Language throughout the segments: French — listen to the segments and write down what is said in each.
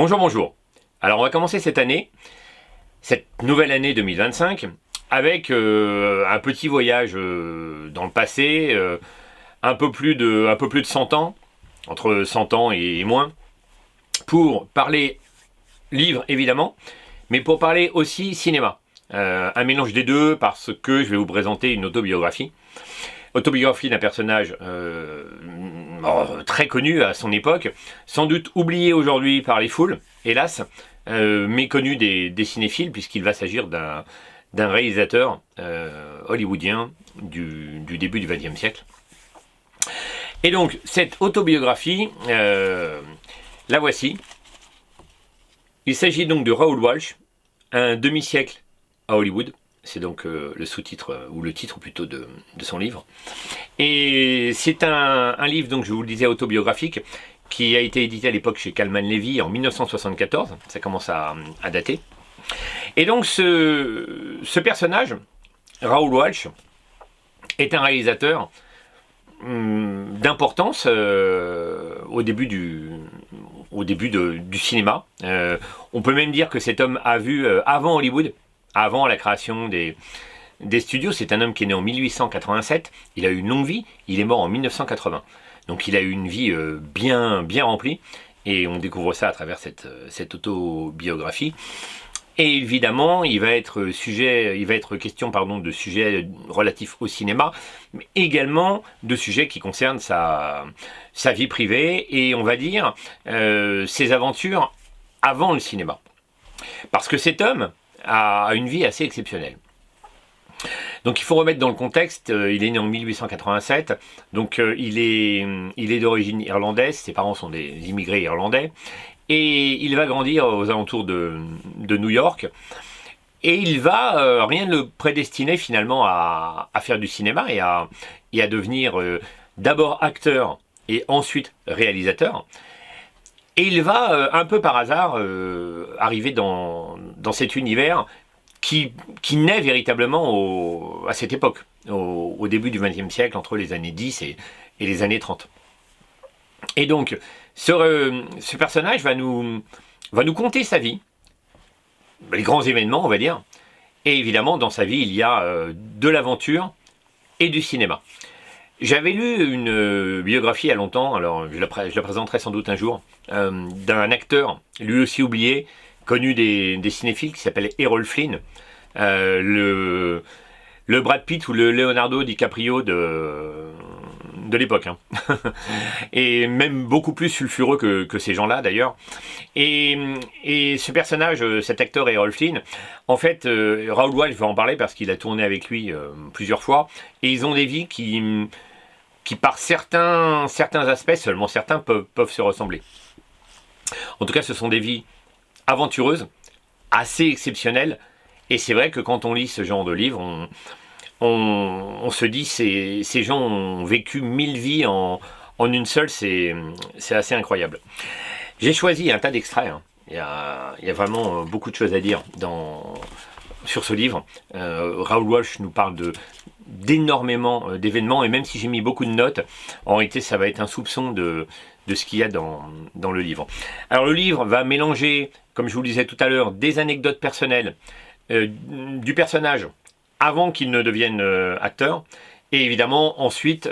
Bonjour, bonjour. Alors on va commencer cette année, cette nouvelle année 2025, avec un petit voyage dans le passé, un peu plus de 100 ans, entre 100 ans et moins, pour parler livre évidemment, mais pour parler aussi cinéma. Un mélange des deux parce que je vais vous présenter une autobiographie. Autobiographie d'un personnage très connu à son époque, sans doute oublié aujourd'hui par les foules, hélas, méconnu des cinéphiles, puisqu'il va s'agir d'un réalisateur hollywoodien du début du XXe siècle. Et donc, cette autobiographie, la voici. Il s'agit donc de Raoul Walsh, un demi-siècle à Hollywood. C'est donc le sous-titre, ou le titre plutôt de son livre. Et c'est un livre, donc je vous le disais, autobiographique, qui a été édité à l'époque chez Calman Levy en 1974. Ça commence à dater. Et donc ce personnage, Raoul Walsh, est un réalisateur d'importance au début du cinéma. On peut même dire que cet homme a vu avant Hollywood, avant la création des studios. C'est un homme qui est né en 1887, il a eu une longue vie, il est mort en 1980. Donc il a eu une vie bien remplie, et on découvre ça à travers cette autobiographie. Et évidemment, il va être question de sujets relatifs au cinéma, mais également de sujets qui concernent sa vie privée, et on va dire ses aventures avant le cinéma. Parce que cet homme a une vie assez exceptionnelle. Donc il faut remettre dans le contexte, il est né en 1887, donc il est d'origine irlandaise, ses parents sont des immigrés irlandais, et il va grandir aux alentours de New York, et il va, rien ne le prédestiner finalement à faire du cinéma et à devenir d'abord acteur et ensuite réalisateur. Et il va, un peu par hasard, arriver dans cet univers qui naît véritablement à cette époque, au début du XXe siècle, entre les années 10 et les années 30. Et donc, ce personnage va nous conter sa vie, les grands événements, on va dire, et évidemment, dans sa vie, il y a de l'aventure et du cinéma. J'avais lu une biographie il y a longtemps, alors je la présenterai sans doute un jour, d'un acteur, lui aussi oublié, connu des cinéphiles, qui s'appelle Errol Flynn, le Brad Pitt ou le Leonardo DiCaprio de l'époque, hein. Et même beaucoup plus sulfureux que ces gens-là d'ailleurs. Et ce personnage, cet acteur Errol Flynn, en fait, Raoul Walsh va en parler parce qu'il a tourné avec lui plusieurs fois, et ils ont des vies qui par certains aspects, seulement certains, peuvent se ressembler. En tout cas, ce sont des vies aventureuses, assez exceptionnelles, et c'est vrai que quand on lit ce genre de livre, on se dit ces gens ont vécu 1000 vies en une seule, c'est assez incroyable. J'ai choisi un tas d'extraits, hein. Il y a vraiment beaucoup de choses à dire sur ce livre. Raoul Walsh nous parle d'énormément d'événements, et même si j'ai mis beaucoup de notes, en réalité ça va être un soupçon de ce qu'il y a dans le livre. Alors le livre va mélanger, comme je vous le disais tout à l'heure, des anecdotes personnelles du personnage avant qu'il ne devienne acteur, et évidemment ensuite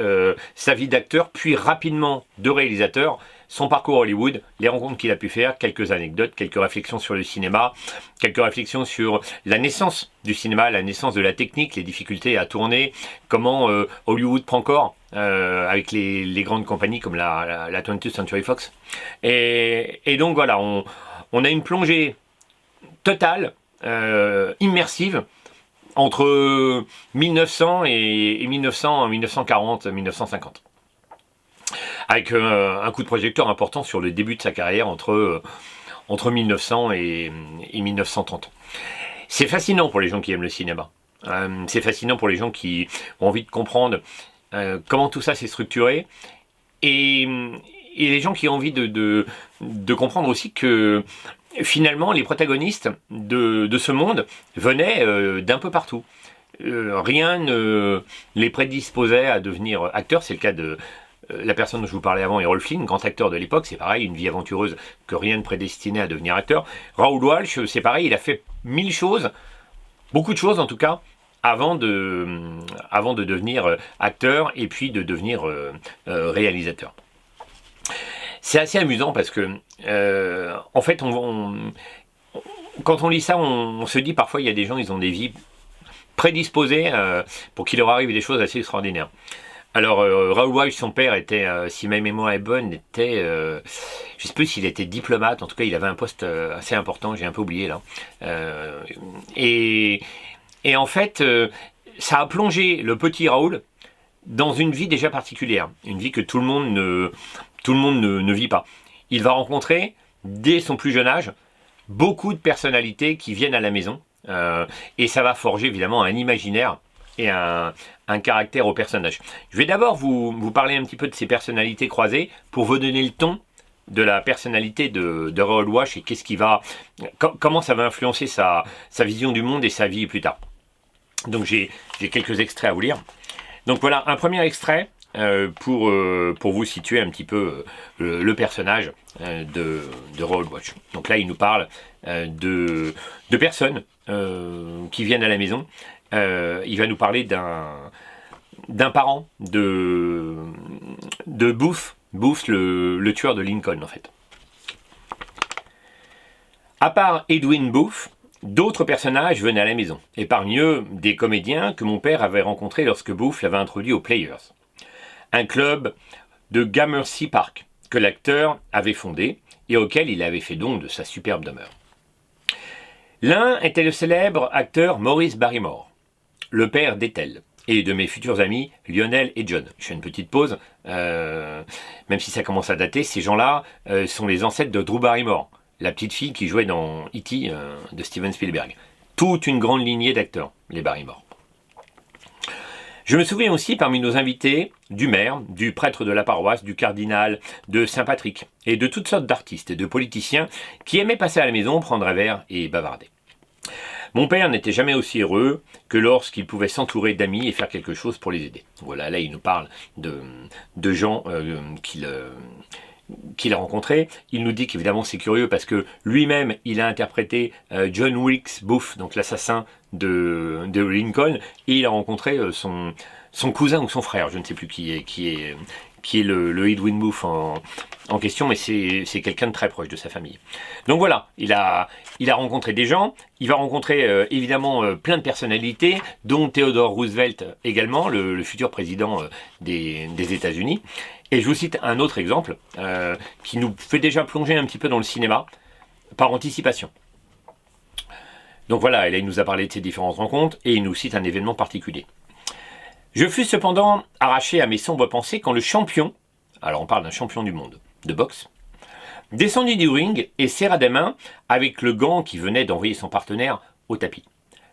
sa vie d'acteur, puis rapidement de réalisateur, son parcours à Hollywood, les rencontres qu'il a pu faire, quelques anecdotes, quelques réflexions sur le cinéma, quelques réflexions sur la naissance du cinéma, la naissance de la technique, les difficultés à tourner, comment Hollywood prend corps avec les grandes compagnies comme la 20th Century Fox. Et donc voilà, on a une plongée totale, immersive, entre 1900 et 1940, 1950. Avec un coup de projecteur important sur le début de sa carrière entre 1900 et 1930. C'est fascinant pour les gens qui aiment le cinéma. C'est fascinant pour les gens qui ont envie de comprendre comment tout ça s'est structuré. Et les gens qui ont envie de comprendre aussi que finalement les protagonistes de ce monde venaient d'un peu partout. Rien ne les prédisposait à devenir acteurs. C'est le cas de la personne dont je vous parlais avant, Errol Flynn, grand acteur de l'époque, c'est pareil, une vie aventureuse que rien ne prédestinait à devenir acteur. Raoul Walsh, c'est pareil, il a fait 1000 choses, beaucoup de choses en tout cas, avant de devenir acteur et puis de devenir réalisateur. C'est assez amusant parce que, en fait, quand on lit ça, on se dit parfois il y a des gens, ils ont des vies prédisposées pour qu'il leur arrive des choses assez extraordinaires. Alors, Raoul Walsh, son père était, si ma mémoire est bonne, était, je ne sais plus s'il était diplomate, en tout cas il avait un poste assez important, j'ai un peu oublié là. Et en fait, ça a plongé le petit Raoul dans une vie déjà particulière, une vie que tout le monde ne vit pas. Il va rencontrer, dès son plus jeune âge, beaucoup de personnalités qui viennent à la maison, et ça va forger évidemment un imaginaire et un caractère au personnage. Je vais d'abord vous parler un petit peu de ces personnalités croisées pour vous donner le ton de la personnalité de Raoul Walsh et comment ça va influencer sa vision du monde et sa vie plus tard. Donc j'ai quelques extraits à vous lire. Donc voilà, un premier extrait pour vous situer un petit peu le personnage de Raoul Walsh. Donc là, il nous parle de personnes qui viennent à la maison. Il va nous parler d'un parent de Booth, le tueur de Lincoln en fait. À part Edwin Booth, d'autres personnages venaient à la maison, et parmi eux, des comédiens que mon père avait rencontrés lorsque Booth l'avait introduit aux Players, un club de Gramercy Park que l'acteur avait fondé et auquel il avait fait don de sa superbe demeure. L'un était le célèbre acteur Maurice Barrymore, le père d'Ethel, et de mes futurs amis Lionel et John. Je fais une petite pause, même si ça commence à dater, ces gens-là sont les ancêtres de Drew Barrymore, la petite fille qui jouait dans E.T. De Steven Spielberg. Toute une grande lignée d'acteurs, les Barrymore. Je me souviens aussi parmi nos invités du maire, du prêtre de la paroisse, du cardinal, de Saint-Patrick, et de toutes sortes d'artistes et de politiciens qui aimaient passer à la maison, prendre un verre et bavarder. Mon père n'était jamais aussi heureux que lorsqu'il pouvait s'entourer d'amis et faire quelque chose pour les aider. Voilà, là il nous parle de gens qu'il a rencontrés. Il nous dit qu'évidemment c'est curieux parce que lui-même il a interprété John Wilkes Booth, donc l'assassin de Lincoln, et il a rencontré son cousin ou son frère, je ne sais plus qui est le Edwin Booth en question, mais c'est quelqu'un de très proche de sa famille. Donc voilà, il a rencontré des gens, il va rencontrer évidemment plein de personnalités, dont Theodore Roosevelt également, le futur président des États-Unis. Et je vous cite un autre exemple qui nous fait déjà plonger un petit peu dans le cinéma, par anticipation. Donc voilà, et là il nous a parlé de ces différentes rencontres, et il nous cite un événement particulier. Je fus cependant arraché à mes sombres pensées quand le champion, alors on parle d'un champion du monde de boxe, descendit du ring et serra des mains avec le gant qui venait d'envoyer son partenaire au tapis.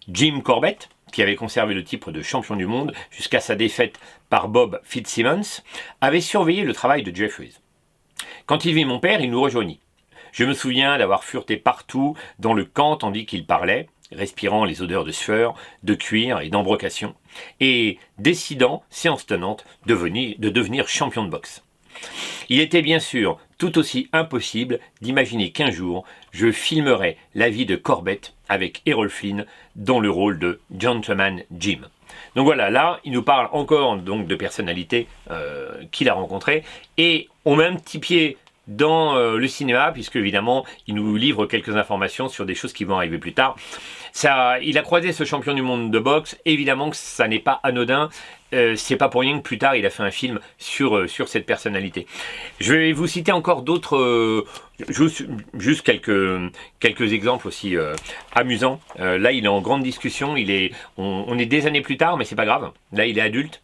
Jim Corbett, qui avait conservé le titre de champion du monde jusqu'à sa défaite par Bob Fitzsimmons, avait surveillé le travail de Jeffries. Quand il vit mon père, il nous rejoignit. Je me souviens d'avoir fureté partout dans le camp tandis qu'il parlait, respirant les odeurs de sueur, de cuir et d'embrocation, et décidant, séance tenante, de devenir champion de boxe. Il était bien sûr tout aussi impossible d'imaginer qu'un jour, je filmerais la vie de Corbett avec Errol Flynn dans le rôle de Gentleman Jim. Donc voilà, là, il nous parle encore donc de personnalités qu'il a rencontrées, et on met un petit pied dans le cinéma, puisque évidemment, il nous livre quelques informations sur des choses qui vont arriver plus tard. Il a croisé ce champion du monde de boxe, évidemment que ça n'est pas anodin, c'est pas pour rien que plus tard il a fait un film sur cette personnalité. Je vais vous citer encore d'autres, juste quelques exemples aussi amusants. Là il est en grande discussion, on est des années plus tard, mais c'est pas grave, là il est adulte,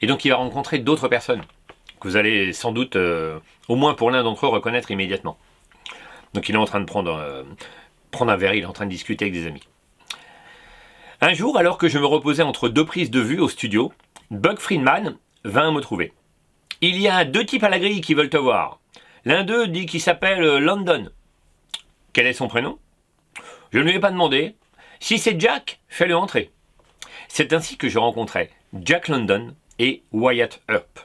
et donc il va rencontrer d'autres personnes que vous allez sans doute, au moins pour l'un d'entre eux, reconnaître immédiatement. Donc il est en train de prendre un verre, il est en train de discuter avec des amis. Un jour, alors que je me reposais entre deux prises de vue au studio, Buck Friedman vint me trouver. « Il y a deux types à la grille qui veulent te voir. L'un d'eux dit qu'il s'appelle London. » « Quel est son prénom ?»« Je ne lui ai pas demandé. Si c'est Jack, fais-le entrer. » C'est ainsi que je rencontrai Jack London et Wyatt Earp.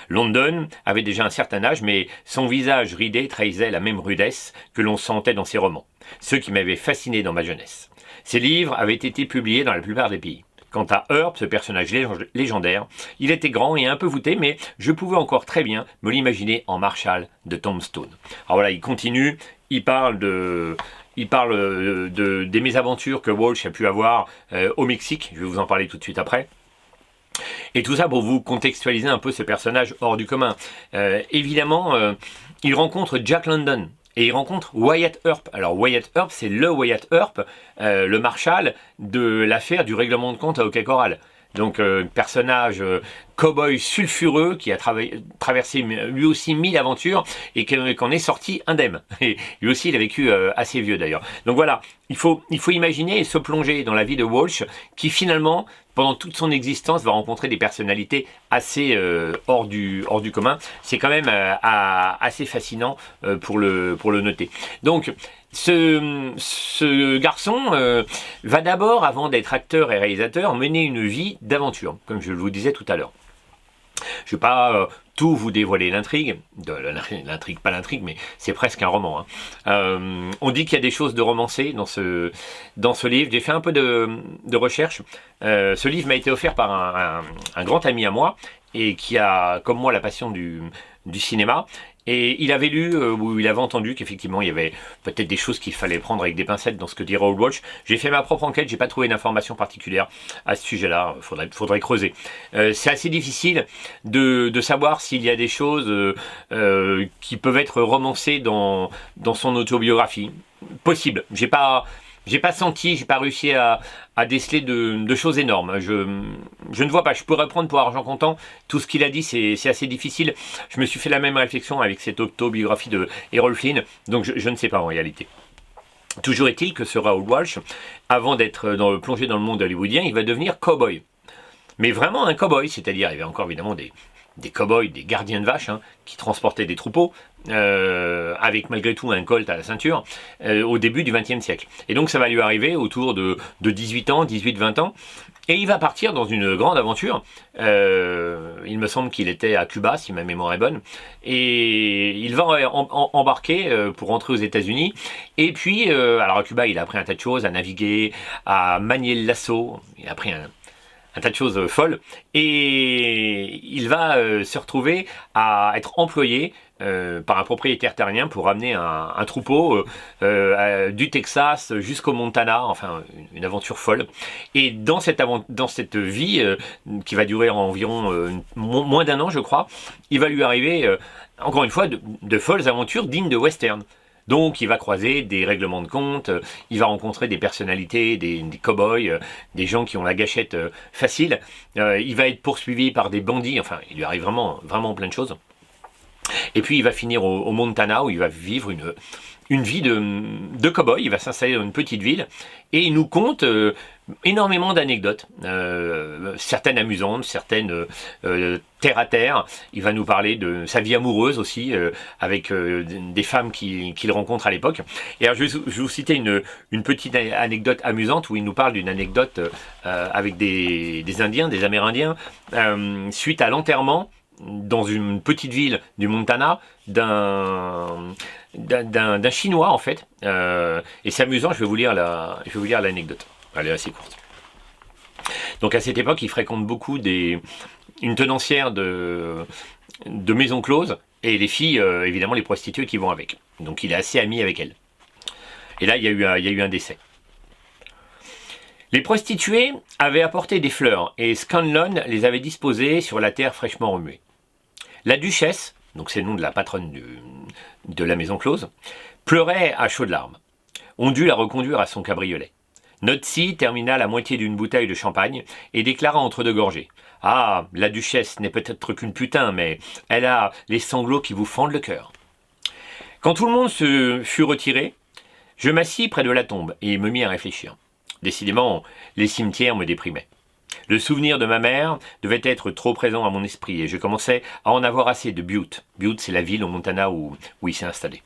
London avait déjà un certain âge, mais son visage ridé trahissait la même rudesse que l'on sentait dans ses romans, ceux qui m'avaient fasciné dans ma jeunesse. Ses livres avaient été publiés dans la plupart des pays. Quant à Earp, ce personnage légendaire, il était grand et un peu voûté, mais je pouvais encore très bien me l'imaginer en Marshall de Tombstone. Alors voilà, il continue, il parle des mésaventures que Walsh a pu avoir au Mexique, je vais vous en parler tout de suite après. Et tout ça pour vous contextualiser un peu ce personnage hors du commun. Évidemment, il rencontre Jack London. Et il rencontre Wyatt Earp. Alors Wyatt Earp, c'est le Wyatt Earp, le marshal de l'affaire du règlement de compte à Hockey Coral. Donc personnage cow-boy sulfureux qui a traversé lui aussi 1000 aventures et qu'en est sorti indemne. Et lui aussi il a vécu assez vieux d'ailleurs. Donc voilà, il faut imaginer et se plonger dans la vie de Walsh qui finalement, pendant toute son existence, va rencontrer des personnalités assez hors du commun. C'est quand même assez fascinant pour le noter. Donc ce garçon va d'abord, avant d'être acteur et réalisateur, mener une vie d'aventure, comme je vous disais tout à l'heure. Je ne vais pas tout vous dévoiler l'intrigue, pas l'intrigue, mais c'est presque un roman. Hein. On dit qu'il y a des choses de romancées dans ce livre. J'ai fait un peu de recherche. Ce livre m'a été offert par un grand ami à moi, et qui a, comme moi, la passion du cinéma. Et il avait lu, ou il avait entendu qu'effectivement il y avait peut-être des choses qu'il fallait prendre avec des pincettes dans ce que dit Raoul Walsh. J'ai fait ma propre enquête, j'ai pas trouvé d'informations particulières à ce sujet-là, faudrait creuser. C'est assez difficile de savoir s'il y a des choses qui peuvent être romancées dans son autobiographie. Possible, j'ai pas senti, j'ai pas réussi à déceler de choses énormes. Je ne vois pas. Je pourrais prendre pour argent comptant tout ce qu'il a dit, c'est assez difficile. Je me suis fait la même réflexion avec cette autobiographie de Errol Flynn, donc je ne sais pas en réalité. Toujours est-il que ce Raoul Walsh, avant d'être plongé dans le monde hollywoodien, il va devenir cow-boy. Mais vraiment un cow-boy, c'est-à-dire il y avait encore évidemment des cow-boys, des gardiens de vaches, hein, qui transportaient des troupeaux, avec malgré tout un colt à la ceinture, au début du XXe siècle. Et donc ça va lui arriver autour de 18 ans, 18-20 ans, et il va partir dans une grande aventure. Il me semble qu'il était à Cuba, si ma mémoire est bonne, et il va embarquer pour rentrer aux États-Unis. Et puis, alors à Cuba, il a appris un tas de choses, à naviguer, à manier le lasso, il a appris un tas de choses folles, et il va se retrouver à être employé par un propriétaire terrien pour ramener un troupeau du Texas jusqu'au Montana, enfin une aventure folle. Et dans cette vie qui va durer environ moins d'un an, je crois, il va lui arriver encore une fois de folles aventures dignes de western. Donc il va croiser des règlements de compte, il va rencontrer des personnalités, des cow-boys, des gens qui ont la gâchette facile, il va être poursuivi par des bandits, enfin il lui arrive vraiment plein de choses. Et puis il va finir au Montana où il va vivre une vie de cow-boy, il va s'installer dans une petite ville et il nous conte énormément d'anecdotes, certaines amusantes, certaines terre à terre. Il va nous parler de sa vie amoureuse aussi, avec des femmes qu'il rencontre à l'époque. Et alors je vais vous citer une petite anecdote amusante où il nous parle d'une anecdote avec des Indiens, des Amérindiens, suite à l'enterrement dans une petite ville du Montana d'un Chinois en fait, et c'est amusant. Je vais vous lire l'anecdote. Elle est assez courte. Donc à cette époque, il fréquente beaucoup une tenancière de maisons closes et les filles, évidemment les prostituées qui vont avec. Donc il est assez ami avec elles. Et là, il y a eu un décès. Les prostituées avaient apporté des fleurs et Scanlon les avait disposées sur la terre fraîchement remuée. La duchesse, donc c'est le nom de la patronne de la maison close, pleurait à chaudes larmes. On dut la reconduire à son cabriolet. Notzi termina la moitié d'une bouteille de champagne et déclara entre deux gorgées : « Ah, la duchesse n'est peut-être qu'une putain, mais elle a les sanglots qui vous fendent le cœur. » Quand tout le monde se fut retiré, je m'assis près de la tombe et me mis à réfléchir. Décidément, les cimetières me déprimaient. Le souvenir de ma mère devait être trop présent à mon esprit et je commençais à en avoir assez de Butte. Butte, c'est la ville au Montana où il s'est installé.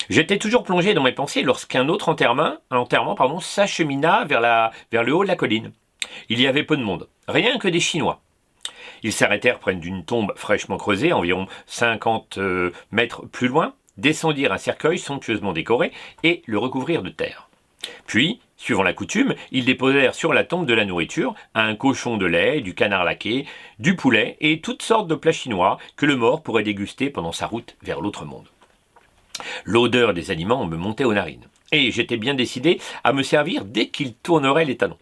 J'étais toujours plongé dans mes pensées lorsqu'un autre enterrement s'achemina vers le haut de la colline. Il y avait peu de monde, rien que des Chinois. Ils s'arrêtèrent près d'une tombe fraîchement creusée, environ 50 mètres plus loin, descendirent un cercueil somptueusement décoré et le recouvrirent de terre. Puis, suivant la coutume, ils déposèrent sur la tombe de la nourriture, un cochon de lait, du canard laqué, du poulet et toutes sortes de plats chinois que le mort pourrait déguster pendant sa route vers l'autre monde. L'odeur des aliments me montait aux narines, et j'étais bien décidé à me servir dès qu'ils tourneraient les talons.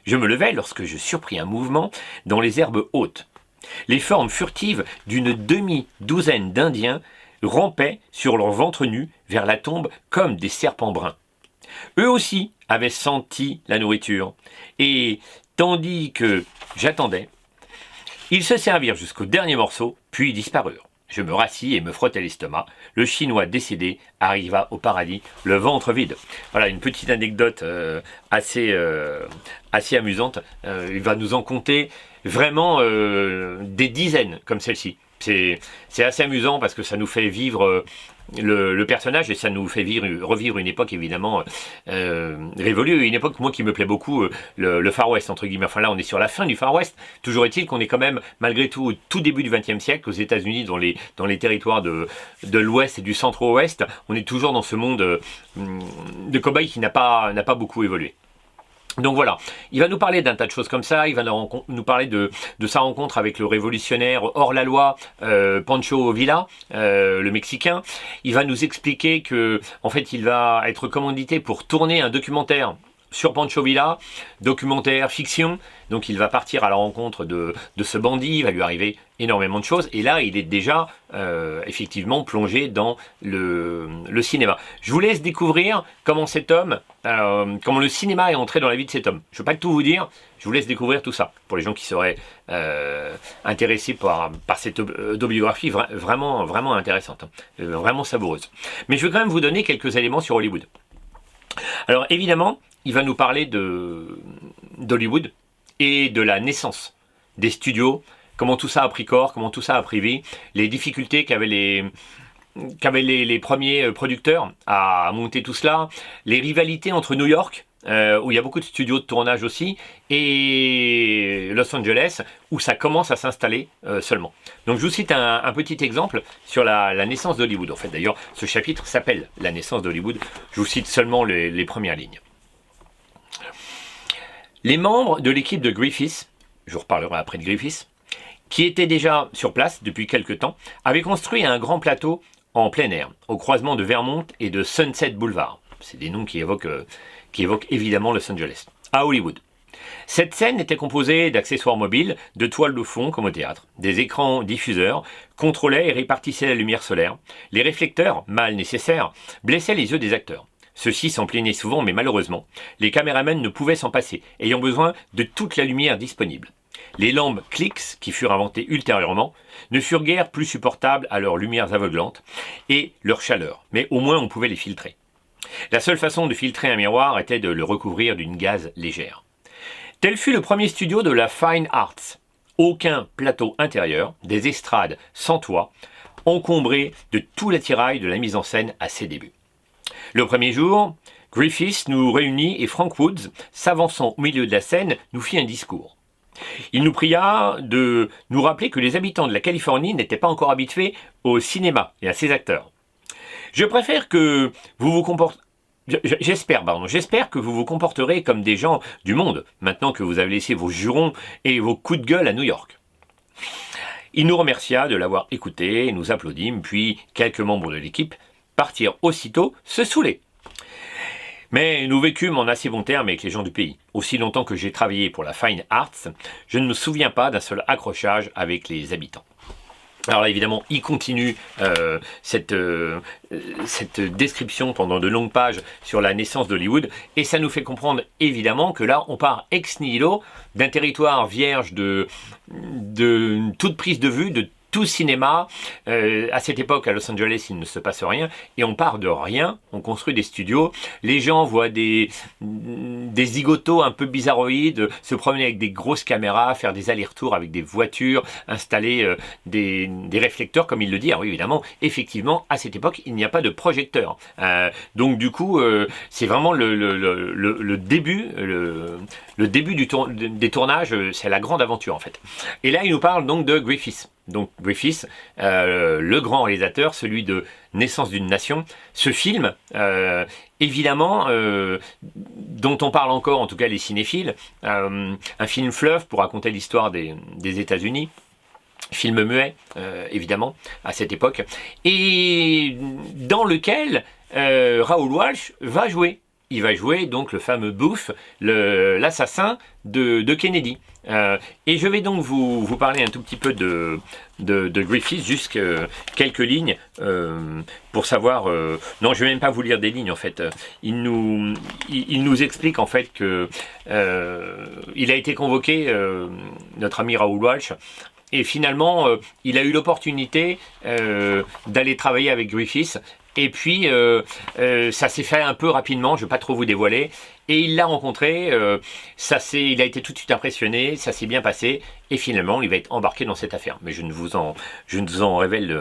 Je me levai lorsque je surpris un mouvement dans les herbes hautes. Les formes furtives d'une demi-douzaine d'Indiens rampaient sur leur ventre nu vers la tombe comme des serpents bruns. Eux aussi avaient senti la nourriture, et tandis que j'attendais, ils se servirent jusqu'au dernier morceau, puis disparurent. Je me rassis et me frottais l'estomac. Le Chinois décédé arriva au paradis, le ventre vide. Voilà une petite anecdote assez amusante. Il va nous en conter vraiment des dizaines comme celle-ci. C'est assez amusant parce que ça nous fait vivre le personnage et ça nous fait revivre une époque évidemment révolue, une époque moi qui me plaît beaucoup, le Far West entre guillemets. Enfin là on est sur la fin du Far West, toujours est-il qu'on est quand même malgré tout au tout début du XXe siècle aux États-Unis, dans les territoires de l'Ouest et du Centre-Ouest. On est toujours dans ce monde de cow-boy qui n'a pas beaucoup évolué. Donc voilà, il va nous parler d'un tas de choses comme ça, il va nous parler de sa rencontre avec le révolutionnaire hors-la-loi Pancho Villa, le Mexicain. Il va nous expliquer que, en fait, il va être commandité pour tourner un documentaire sur Pancho Villa, documentaire fiction. Donc il va partir à la rencontre de ce bandit, il va lui arriver énormément de choses, et là il est déjà effectivement plongé dans le cinéma. Je vous laisse découvrir comment cet homme, comment le cinéma est entré dans la vie de cet homme. Je ne vais pas tout vous dire, je vous laisse découvrir tout ça, pour les gens qui seraient intéressés par cette autobiographie vraiment intéressante, vraiment savoureuse. Mais je vais quand même vous donner quelques éléments sur Hollywood. Alors évidemment, il va nous parler d'Hollywood et de la naissance des studios, comment tout ça a pris corps, comment tout ça a pris vie, les difficultés qu'avaient les premiers producteurs à monter tout cela, les rivalités entre New York, où il y a beaucoup de studios de tournage aussi, et Los Angeles, où ça commence à s'installer seulement. Donc je vous cite un petit exemple sur la naissance d'Hollywood. En fait d'ailleurs, ce chapitre s'appelle « La naissance d'Hollywood ». Je vous cite seulement les premières lignes. Les membres de l'équipe de Griffith, je vous reparlerai après de Griffith, qui étaient déjà sur place depuis quelque temps, avaient construit un grand plateau en plein air, au croisement de Vermont et de Sunset Boulevard. C'est des noms qui évoquent évidemment Los Angeles, à Hollywood. Cette scène était composée d'accessoires mobiles, de toiles de fond comme au théâtre. Des écrans diffuseurs contrôlaient et répartissaient la lumière solaire. Les réflecteurs, mal nécessaires, blessaient les yeux des acteurs. Ceux-ci s'en plaignaient souvent, mais malheureusement, les caméramans ne pouvaient s'en passer, ayant besoin de toute la lumière disponible. Les lampes Clix, qui furent inventées ultérieurement, ne furent guère plus supportables à leurs lumières aveuglantes et leur chaleur, mais au moins on pouvait les filtrer. La seule façon de filtrer un miroir était de le recouvrir d'une gaze légère. Tel fut le premier studio de la Fine Arts. Aucun plateau intérieur, des estrades sans toit, encombrées de tout l'attirail de la mise en scène à ses débuts. Le premier jour, Griffith nous réunit et Frank Woods, s'avançant au milieu de la scène, nous fit un discours. Il nous pria de nous rappeler que les habitants de la Californie n'étaient pas encore habitués au cinéma et à ses acteurs. J'espère que vous vous comporterez comme des gens du monde, maintenant que vous avez laissé vos jurons et vos coups de gueule à New York. Il nous remercia de l'avoir écouté, nous applaudîmes, puis quelques membres de l'équipe partirent aussitôt se saouler. Mais nous vécûmes en assez bons termes avec les gens du pays. Aussi longtemps que j'ai travaillé pour la Fine Arts, je ne me souviens pas d'un seul accrochage avec les habitants. Alors là, évidemment, il continue cette description pendant de longues pages sur la naissance d'Hollywood, et ça nous fait comprendre évidemment que là, on part ex nihilo d'un territoire vierge de toute prise de vue, de tout cinéma. À cette époque, à Los Angeles, il ne se passe rien. Et on part de rien, on construit des studios. Les gens voient des zigotos un peu bizarroïdes se promener avec des grosses caméras, faire des allers-retours avec des voitures, installer des réflecteurs, comme il le dit. Alors oui, évidemment, effectivement, à cette époque, il n'y a pas de projecteur. Donc du coup, c'est vraiment le début, le début des tournages, c'est la grande aventure en fait. Et là, il nous parle donc de Griffith. Donc Griffith, le grand réalisateur, celui de Naissance d'une nation. Ce film, évidemment, dont on parle encore, en tout cas les cinéphiles, un film fleuve pour raconter l'histoire des États-Unis. Film muet, évidemment, à cette époque, et dans lequel Raoul Walsh va jouer. Il va jouer donc le fameux Booth, l'assassin de Kennedy. Et je vais donc vous parler un tout petit peu de Griffith, juste quelques lignes pour savoir... non, je ne vais même pas vous lire des lignes en fait. Il nous explique en fait que il a été convoqué, notre ami Raoul Walsh, et finalement, il a eu l'opportunité d'aller travailler avec Griffith. Et puis, ça s'est fait un peu rapidement, je ne vais pas trop vous dévoiler. Et il l'a rencontré, il a été tout de suite impressionné, ça s'est bien passé. Et finalement, il va être embarqué dans cette affaire. Mais je ne vous en révèle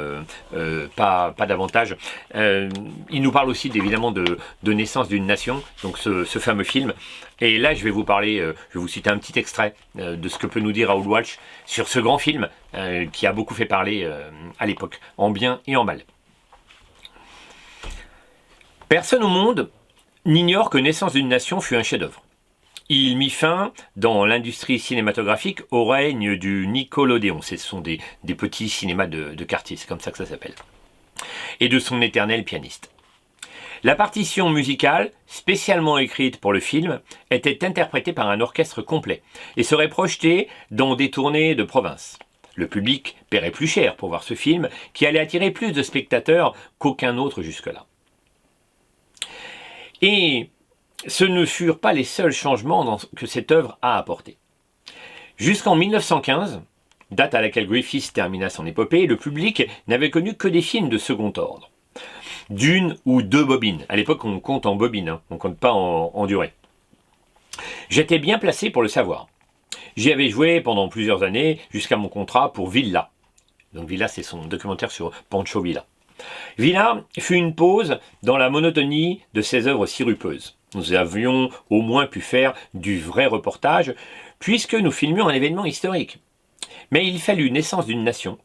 pas davantage. Il nous parle aussi évidemment de Naissance d'une nation, donc ce fameux film. Et là, je vais vous parler, je vais vous citer un petit extrait de ce que peut nous dire Raoul Walsh sur ce grand film qui a beaucoup fait parler à l'époque, en bien et en mal. Personne au monde n'ignore que Naissance d'une nation fut un chef-d'œuvre. Il mit fin, dans l'industrie cinématographique, au règne du Nickelodeon. Ce sont des petits cinémas de quartier, c'est comme ça que ça s'appelle. Et de son éternel pianiste. La partition musicale, spécialement écrite pour le film, était interprétée par un orchestre complet et serait projetée dans des tournées de province. Le public paierait plus cher pour voir ce film, qui allait attirer plus de spectateurs qu'aucun autre jusque-là. Et ce ne furent pas les seuls changements que cette œuvre a apportés. Jusqu'en 1915, date à laquelle Griffith termina son épopée, le public n'avait connu que des films de second ordre. D'une ou deux bobines. À l'époque, on compte en bobines, on ne compte pas en durée. J'étais bien placé pour le savoir. J'y avais joué pendant plusieurs années, jusqu'à mon contrat pour Villa. Donc Villa, c'est son documentaire sur Pancho Villa. Villa fut une pause dans la monotonie de ses œuvres sirupeuses. Nous avions au moins pu faire du vrai reportage, puisque nous filmions un événement historique. Mais il fallut Naissance d'une nation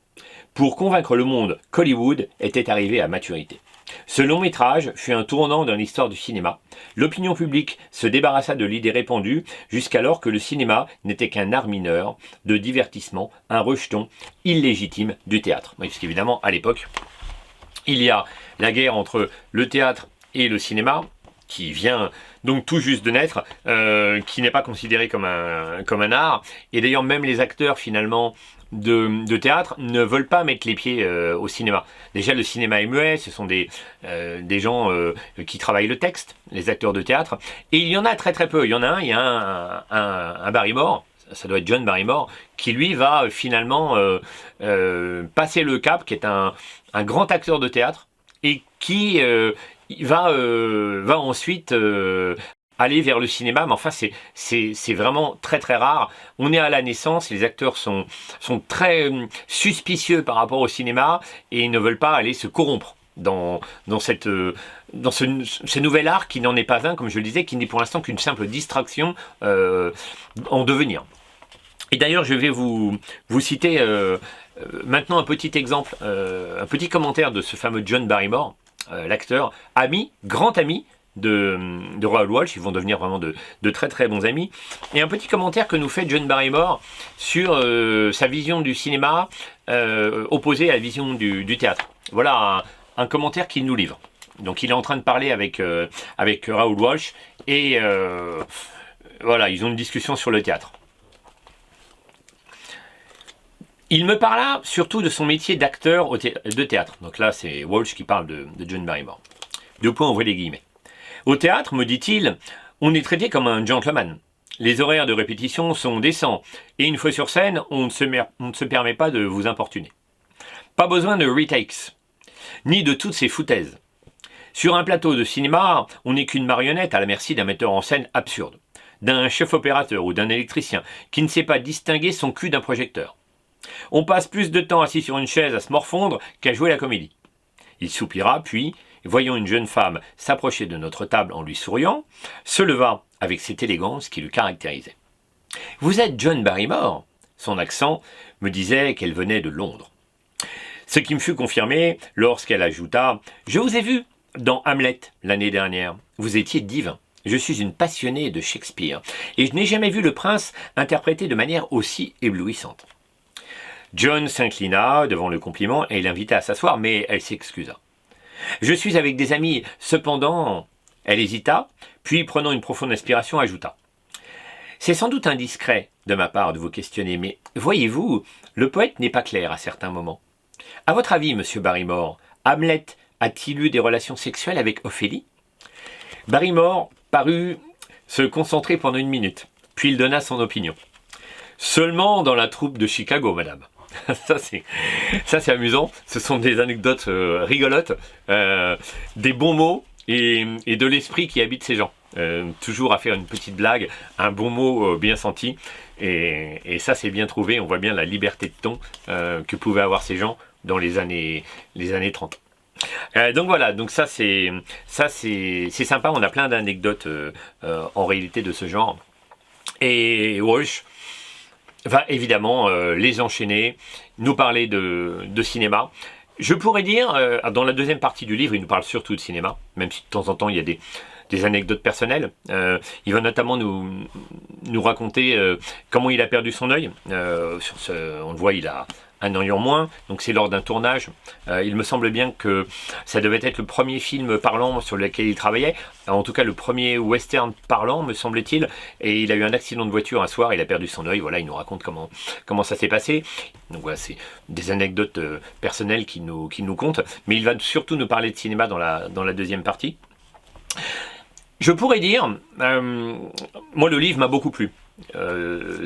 pour convaincre le monde qu'Hollywood était arrivé à maturité. Ce long métrage fut un tournant dans l'histoire du cinéma. L'opinion publique se débarrassa de l'idée répandue jusqu'alors que le cinéma n'était qu'un art mineur de divertissement, un rejeton illégitime du théâtre. Oui, parce qu'évidemment, à l'époque, il y a la guerre entre le théâtre et le cinéma, qui vient donc tout juste de naître, qui n'est pas considéré comme un art. Et d'ailleurs, même les acteurs, finalement, de théâtre ne veulent pas mettre les pieds au cinéma. Déjà, le cinéma est muet, ce sont des gens qui travaillent le texte, les acteurs de théâtre. Et il y en a très très peu. Il y a un Barrymore, ça doit être John Barrymore, qui lui va finalement passer le cap, qui est un grand acteur de théâtre, et qui va ensuite aller vers le cinéma, mais enfin c'est vraiment très très rare. On est à la naissance, les acteurs sont très suspicieux par rapport au cinéma et ils ne veulent pas aller se corrompre dans ce nouvel art qui n'en est pas un, comme je le disais, qui n'est pour l'instant qu'une simple distraction en devenir. Et d'ailleurs, je vais vous citer maintenant un petit exemple, un petit commentaire de ce fameux John Barrymore, l'acteur, grand ami de Raoul Walsh. Ils vont devenir vraiment de très très bons amis. Et un petit commentaire que nous fait John Barrymore sur sa vision du cinéma opposée à la vision du théâtre. Voilà un commentaire qu'il nous livre. Donc il est en train de parler avec Raoul Walsh et voilà, ils ont une discussion sur le théâtre. Il me parla surtout de son métier d'acteur de théâtre. Donc là, c'est Walsh qui parle de John Barrymore. Deux points, ouvrez les guillemets. Au théâtre, me dit-il, on est traité comme un gentleman. Les horaires de répétition sont décents. Et une fois sur scène, on ne se permet pas de vous importuner. Pas besoin de retakes, ni de toutes ces foutaises. Sur un plateau de cinéma, on n'est qu'une marionnette à la merci d'un metteur en scène absurde, d'un chef opérateur ou d'un électricien qui ne sait pas distinguer son cul d'un projecteur. On passe plus de temps assis sur une chaise à se morfondre qu'à jouer la comédie. Il soupira, puis, voyant une jeune femme s'approcher de notre table en lui souriant, se leva avec cette élégance qui le caractérisait. « Vous êtes John Barrymore ?» Son accent me disait qu'elle venait de Londres. Ce qui me fut confirmé lorsqu'elle ajouta « Je vous ai vu dans Hamlet l'année dernière. Vous étiez divin. Je suis une passionnée de Shakespeare et je n'ai jamais vu le prince interprété de manière aussi éblouissante. » John s'inclina devant le compliment et l'invita à s'asseoir, mais elle s'excusa. « Je suis avec des amis, cependant... » Elle hésita, puis prenant une profonde inspiration, ajouta. « C'est sans doute indiscret de ma part de vous questionner, mais voyez-vous, le poète n'est pas clair à certains moments. À votre avis, monsieur Barrymore, Hamlet a-t-il eu des relations sexuelles avec Ophélie ?» Barrymore parut se concentrer pendant 1 minute, puis il donna son opinion. « Seulement dans la troupe de Chicago, madame. » Ça c'est amusant, ce sont des anecdotes rigolotes, des bons mots et de l'esprit qui habite ces gens. Toujours à faire une petite blague, un bon mot bien senti, et ça c'est bien trouvé, on voit bien la liberté de ton que pouvaient avoir ces gens dans les années 30. Donc voilà, donc ça c'est sympa, on a plein d'anecdotes en réalité de ce genre. Et Walsh va évidemment les enchaîner, nous parler de cinéma. Je pourrais dire, dans la deuxième partie du livre, il nous parle surtout de cinéma, même si de temps en temps il y a des anecdotes personnelles. Il va notamment nous raconter comment il a perdu son œil. On le voit, il a un œil en moins, donc c'est lors d'un tournage. Il me semble bien que ça devait être le premier film parlant sur lequel il travaillait, en tout cas le premier western parlant, me semble-t-il, et il a eu un accident de voiture un soir, il a perdu son œil, voilà, il nous raconte comment ça s'est passé. Donc voilà, c'est des anecdotes personnelles qu'il nous conte, mais il va surtout nous parler de cinéma dans la deuxième partie. Je pourrais dire, moi le livre m'a beaucoup plu,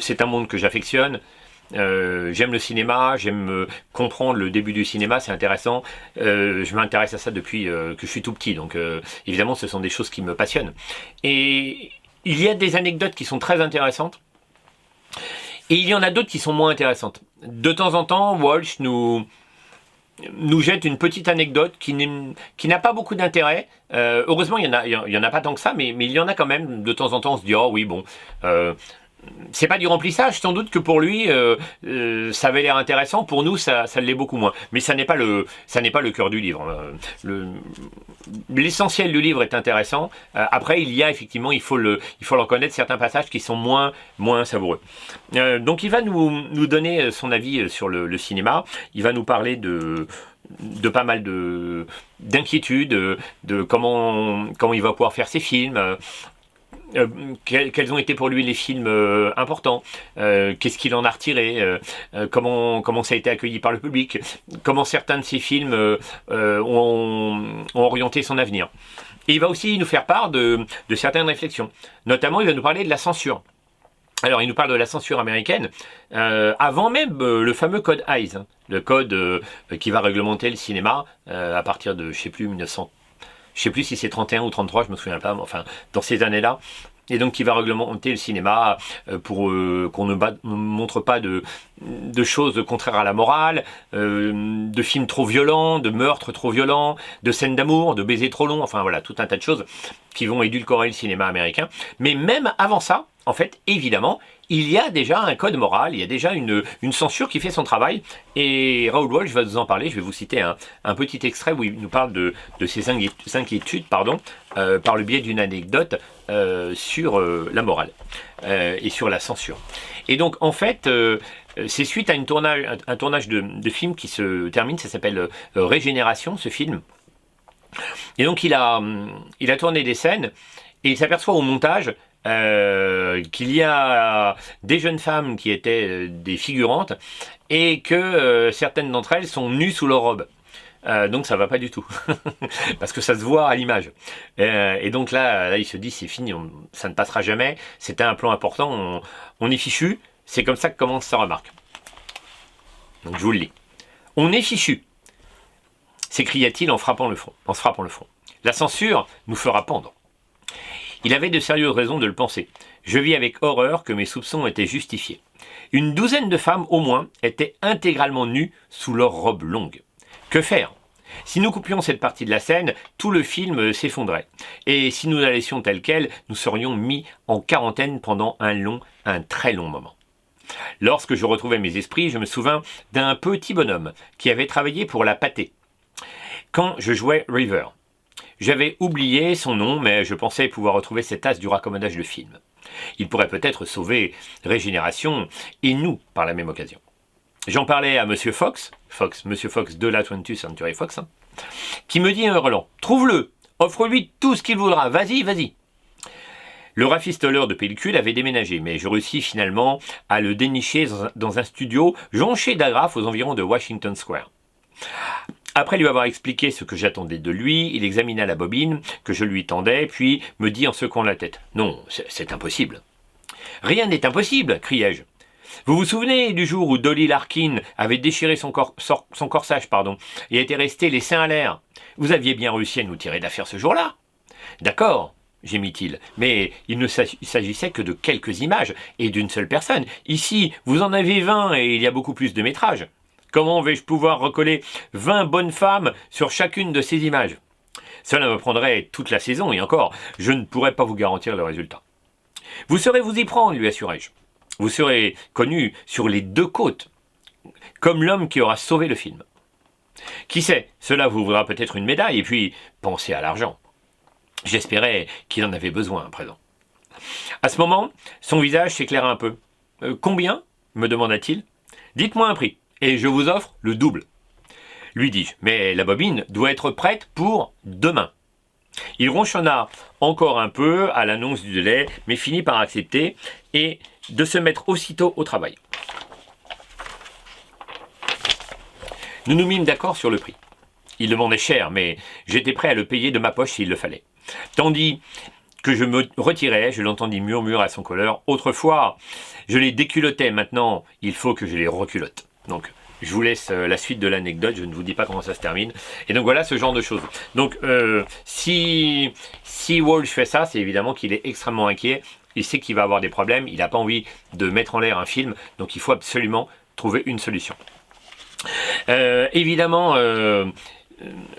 c'est un monde que j'affectionne. J'aime le cinéma, j'aime comprendre le début du cinéma, c'est intéressant. Je m'intéresse à ça depuis que je suis tout petit, donc évidemment ce sont des choses qui me passionnent. Et il y a des anecdotes qui sont très intéressantes, et il y en a d'autres qui sont moins intéressantes. De temps en temps, Walsh nous jette une petite anecdote qui n'a pas beaucoup d'intérêt. Heureusement, il y en a pas tant que ça, mais il y en a quand même. De temps en temps, on se dit « Oh oui, bon... » c'est pas du remplissage, sans doute que pour lui ça avait l'air intéressant, pour nous ça l'est beaucoup moins. Mais ça n'est pas le cœur du livre. L'essentiel du livre est intéressant. Après il y a effectivement, il faut le reconnaître, certains passages qui sont moins savoureux. Donc il va nous donner son avis sur le cinéma. Il va nous parler de pas mal d'inquiétudes, de comment il va pouvoir faire ses films. Quels ont été pour lui les films importants, qu'est-ce qu'il en a retiré, comment ça a été accueilli par le public, comment certains de ces films ont orienté son avenir. Et il va aussi nous faire part de certaines réflexions. Notamment, il va nous parler de la censure. Alors, il nous parle de la censure américaine, avant même le fameux code Hays, hein, le code qui va réglementer le cinéma à partir de, je sais plus si c'est 31 ou 33, je me souviens pas, mais enfin, dans ces années-là, et donc qui va réglementer le cinéma pour qu'on ne montre pas de choses contraires à la morale, de films trop violents, de meurtres trop violents, de scènes d'amour, de baisers trop longs, enfin voilà, tout un tas de choses qui vont édulcorer le cinéma américain. Mais même avant ça, en fait, évidemment, il y a déjà un code moral, il y a déjà une censure qui fait son travail, et Raoul Walsh va nous en parler. Je vais vous citer un petit extrait où il nous parle de ses inquiétudes par le biais d'une anecdote sur la morale et sur la censure. Et donc, en fait, c'est suite à un tournage de film qui se termine, ça s'appelle Régénération, ce film. Et donc, il a tourné des scènes, et il s'aperçoit au montage qu'il y a des jeunes femmes qui étaient des figurantes et que certaines d'entre elles sont nues sous leur robe. Donc ça va pas du tout parce que ça se voit à l'image et donc là il se dit c'est fini, ça ne passera jamais, c'était un plan important, on est fichu. C'est comme ça que commence sa remarque. Donc je vous le lis. On est fichu, s'écria-t-il en se frappant le front. La censure nous fera pendre. Il avait de sérieuses raisons de le penser. Je vis avec horreur que mes soupçons étaient justifiés. Une douzaine de femmes, au moins, étaient intégralement nues sous leurs robes longues. Que faire ? Si nous coupions cette partie de la scène, tout le film s'effondrait. Et si nous la laissions telle qu'elle, nous serions mis en quarantaine pendant un très long moment. Lorsque je retrouvais mes esprits, je me souvins d'un petit bonhomme qui avait travaillé pour la pâtée quand je jouais River. J'avais oublié son nom, mais je pensais pouvoir retrouver cet as du raccommodage de film. Il pourrait peut-être sauver Régénération et nous par la même occasion. J'en parlais à Monsieur Fox, Monsieur Fox de la 20th Century Fox, qui me dit en hurlant « Trouve-le, offre-lui tout ce qu'il voudra, vas-y, vas-y !» Le rafistoleur de pellicule avait déménagé, mais je réussis finalement à le dénicher dans un studio jonché d'agrafes aux environs de Washington Square. Après lui avoir expliqué ce que j'attendais de lui, il examina la bobine que je lui tendais, puis me dit en secouant la tête « Non, c'est impossible. »« Rien n'est impossible !» criai-je. Vous vous souvenez du jour où Dolly Larkin avait déchiré son corsage et était restée les seins à l'air? Vous aviez bien réussi à nous tirer d'affaire ce jour-là. D'accord, gémit-il, mais il ne s'agissait que de quelques images et d'une seule personne. Ici, vous en avez 20 et il y a beaucoup plus de métrages. Comment vais-je pouvoir recoller 20 bonnes femmes sur chacune de ces images? Cela me prendrait toute la saison et encore, je ne pourrais pas vous garantir le résultat. Vous saurez vous y prendre, lui assurai-je. Vous serez connu sur les 2 côtes, comme l'homme qui aura sauvé le film. Qui sait, cela vous vaudra peut-être une médaille, et puis pensez à l'argent. J'espérais qu'il en avait besoin à présent. À ce moment, son visage s'éclaira un peu. Combien ? Me demanda-t-il. Dites-moi un prix, et je vous offre le double. Lui dis-je, mais la bobine doit être prête pour demain. Il ronchonna encore un peu à l'annonce du délai, mais finit par accepter et de se mettre aussitôt au travail. Nous nous mîmes d'accord sur le prix. Il demandait cher, mais j'étais prêt à le payer de ma poche s'il le fallait. Tandis que je me retirais, je l'entendis murmurer à son colleur. Autrefois, je les déculottais, maintenant, il faut que je les reculotte. Donc, je vous laisse la suite de l'anecdote, je ne vous dis pas comment ça se termine. Et donc voilà ce genre de choses. Donc, si Walsh fait ça, c'est évidemment qu'il est extrêmement inquiet. Il sait qu'il va avoir des problèmes, il n'a pas envie de mettre en l'air un film, donc il faut absolument trouver une solution. Évidemment,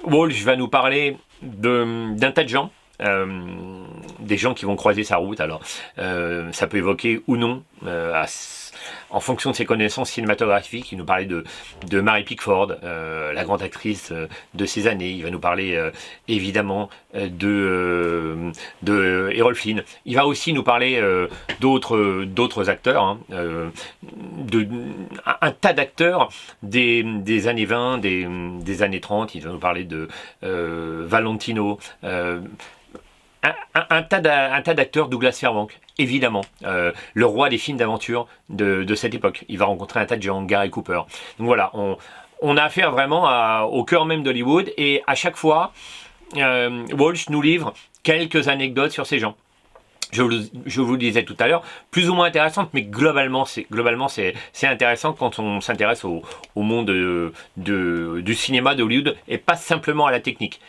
Walsh va nous parler d'un tas de gens, des gens qui vont croiser sa route. Alors, ça peut évoquer ou non, en fonction de ses connaissances cinématographiques, il nous parlait de Mary Pickford, la grande actrice de ces années. Il va nous parler évidemment de Errol Flynn. Il va aussi nous parler d'autres acteurs, un tas d'acteurs des années 20, des années 30. Il va nous parler de Valentino, un tas d'acteurs, Douglas Fairbanks, évidemment, le roi des films d'aventure de cette époque. Il va rencontrer un tas de gens, Gary Cooper. Donc voilà, on a affaire vraiment au cœur même d'Hollywood, et à chaque fois, Walsh nous livre quelques anecdotes sur ces gens. Je vous le disais tout à l'heure, plus ou moins intéressantes, mais globalement c'est intéressant quand on s'intéresse au monde du cinéma d'Hollywood et pas simplement à la technique.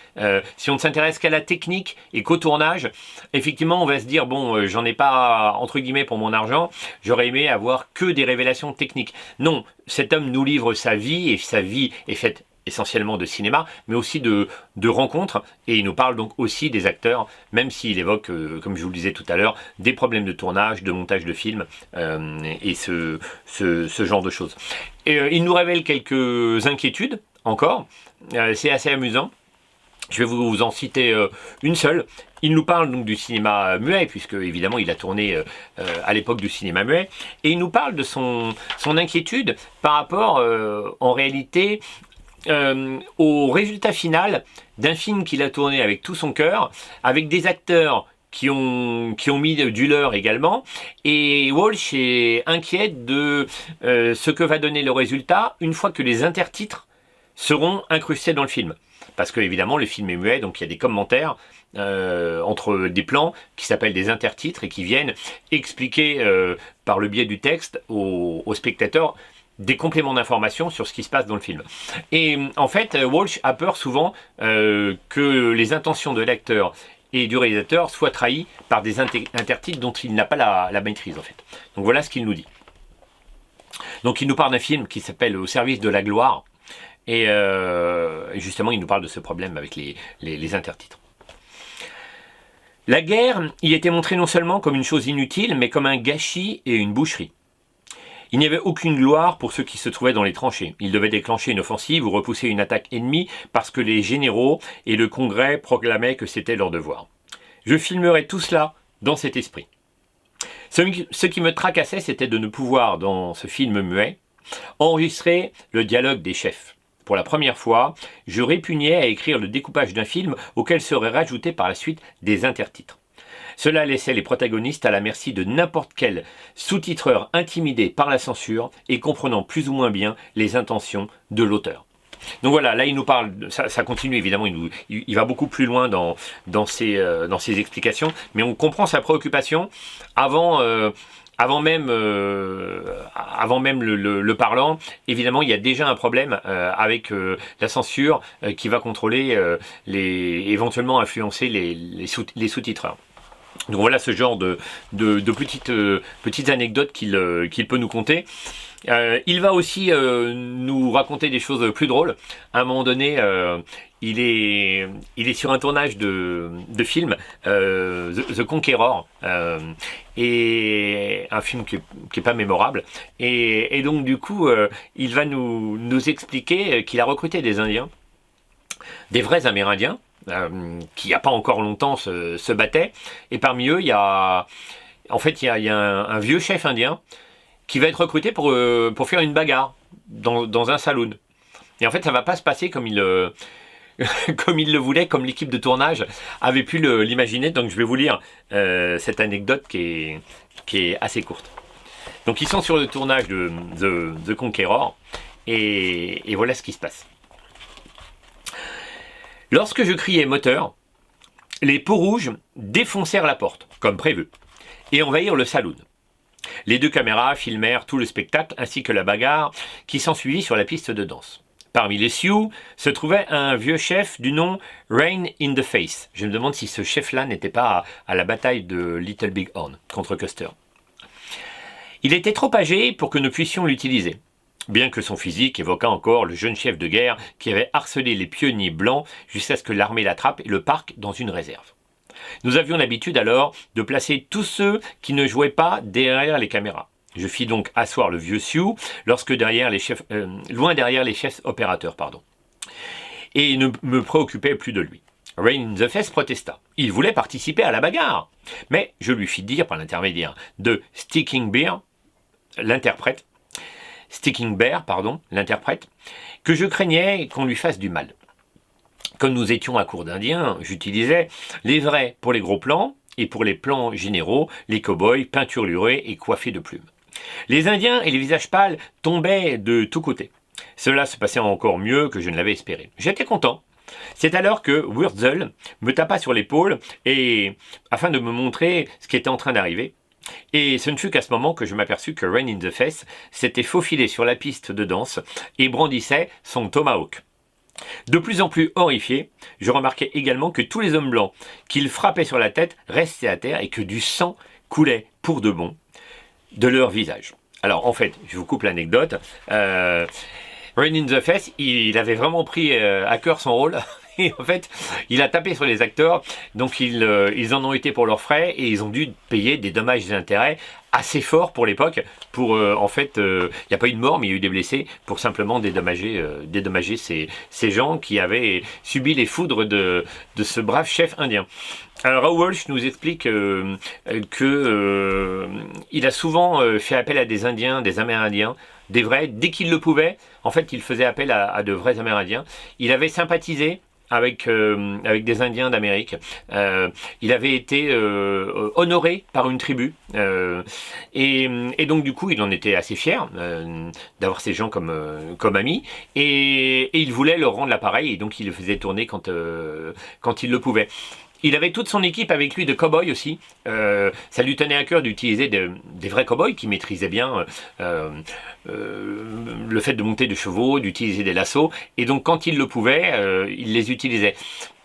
Si on ne s'intéresse qu'à la technique et qu'au tournage, effectivement on va se dire bon, j'en ai pas entre guillemets pour mon argent, j'aurais aimé avoir que des révélations techniques. Non, cet homme nous livre sa vie, et sa vie est faite essentiellement de cinéma, mais aussi de rencontres, et il nous parle donc aussi des acteurs, même s'il évoque, comme je vous le disais tout à l'heure, des problèmes de tournage, de montage de films, et ce genre de choses. Et, il nous révèle quelques inquiétudes, encore, c'est assez amusant. Je vais vous en citer une seule. Il nous parle donc du cinéma muet, puisque évidemment il a tourné à l'époque du cinéma muet, et il nous parle de son inquiétude par rapport, en réalité, au résultat final d'un film qu'il a tourné avec tout son cœur, avec des acteurs qui ont mis du leur également, et Walsh est inquiet de ce que va donner le résultat une fois que les intertitres seront incrustés dans le film. Parce que évidemment le film est muet, donc il y a des commentaires entre des plans qui s'appellent des intertitres et qui viennent expliquer par le biais du texte aux spectateurs des compléments d'information sur ce qui se passe dans le film. Et en fait, Walsh a peur souvent que les intentions de l'acteur et du réalisateur soient trahies par des intertitres dont il n'a pas la maîtrise en fait. Donc voilà ce qu'il nous dit. Donc il nous parle d'un film qui s'appelle Au service de la gloire, et justement il nous parle de ce problème avec les intertitres. La guerre y était montrée non seulement comme une chose inutile, mais comme un gâchis et une boucherie. Il n'y avait aucune gloire pour ceux qui se trouvaient dans les tranchées. Ils devaient déclencher une offensive ou repousser une attaque ennemie parce que les généraux et le Congrès proclamaient que c'était leur devoir. Je filmerai tout cela dans cet esprit. Ce qui me tracassait, c'était de ne pouvoir, dans ce film muet, enregistrer le dialogue des chefs. Pour la première fois, je répugnais à écrire le découpage d'un film auquel seraient rajoutés par la suite des intertitres. Cela laissait les protagonistes à la merci de n'importe quel sous-titreur intimidé par la censure et comprenant plus ou moins bien les intentions de l'auteur. Donc voilà, là il nous parle, ça continue évidemment, il va beaucoup plus loin dans ses explications, mais on comprend sa préoccupation avant même le parlant. Évidemment, il y a déjà un problème avec la censure qui va contrôler, éventuellement influencer les sous-titreurs. Donc voilà ce genre de petites anecdotes qu'il peut nous conter. Il va aussi nous raconter des choses plus drôles. À un moment donné, il est sur un tournage de film, The Conqueror, et un film qui est pas mémorable. Et donc du coup, il va nous expliquer qu'il a recruté des Indiens, des vrais Amérindiens, qui il n'y a pas encore longtemps se battaient. Et parmi eux, il y a un vieux chef indien qui va être recruté pour faire une bagarre dans un saloon. Et en fait, ça va pas se passer comme il le voulait, comme l'équipe de tournage avait pu l'imaginer. Donc je vais vous lire cette anecdote qui est assez courte. Donc ils sont sur le tournage de The Conqueror, et voilà ce qui se passe. Lorsque je criai moteur, les peaux rouges défoncèrent la porte, comme prévu, et envahirent le saloon. Les deux caméras filmèrent tout le spectacle ainsi que la bagarre qui s'ensuivit sur la piste de danse. Parmi les Sioux se trouvait un vieux chef du nom Rain in the Face. Je me demande si ce chef-là n'était pas à la bataille de Little Big Horn contre Custer. Il était trop âgé pour que nous puissions l'utiliser, bien que son physique évoquât encore le jeune chef de guerre qui avait harcelé les pionniers blancs jusqu'à ce que l'armée l'attrape et le parque dans une réserve. Nous avions l'habitude alors de placer tous ceux qui ne jouaient pas derrière les caméras. Je fis donc asseoir le vieux Sioux loin derrière les chefs opérateurs, et ne me préoccupais plus de lui. Rain in the Face protesta. Il voulait participer à la bagarre, mais je lui fis dire par l'intermédiaire de Sticking Bear, l'interprète, que je craignais qu'on lui fasse du mal. Comme nous étions à court d'Indiens, j'utilisais les vrais pour les gros plans et pour les plans généraux, les cow-boys peinturlurés et coiffés de plumes. Les Indiens et les visages pâles tombaient de tous côtés. Cela se passait encore mieux que je ne l'avais espéré. J'étais content. C'est alors que Wurzel me tapa sur l'épaule afin de me montrer ce qui était en train d'arriver. Et ce ne fut qu'à ce moment que je m'aperçus que Rain in the Face s'était faufilé sur la piste de danse et brandissait son tomahawk. De plus en plus horrifié, je remarquai également que tous les hommes blancs qu'il frappait sur la tête restaient à terre et que du sang coulait pour de bon de leur visage. Alors en fait, je vous coupe l'anecdote, Rain in the Face, il avait vraiment pris à cœur son rôle. Et en fait, il a tapé sur les acteurs, donc ils en ont été pour leurs frais et ils ont dû payer des dommages et intérêts assez forts pour l'époque. Il n'y a pas eu de mort, mais il y a eu des blessés pour simplement dédommager ces gens qui avaient subi les foudres de ce brave chef indien. Alors Raoul Walsh nous explique il a souvent fait appel à des Indiens, des Amérindiens, des vrais, dès qu'il le pouvait. En fait, il faisait appel à de vrais Amérindiens. Il avait sympathisé avec des Indiens d'Amérique. Il avait été honoré par une tribu. Et donc, du coup, il en était assez fier d'avoir ces gens comme amis. Et il voulait leur rendre l'appareil. Et donc, il le faisait tourner quand il le pouvait. Il avait toute son équipe avec lui de cow-boys aussi. Ça lui tenait à cœur d'utiliser des vrais cow-boys qui maîtrisaient bien le fait de monter de chevaux, d'utiliser des lassos. Et donc quand il le pouvait, il les utilisait.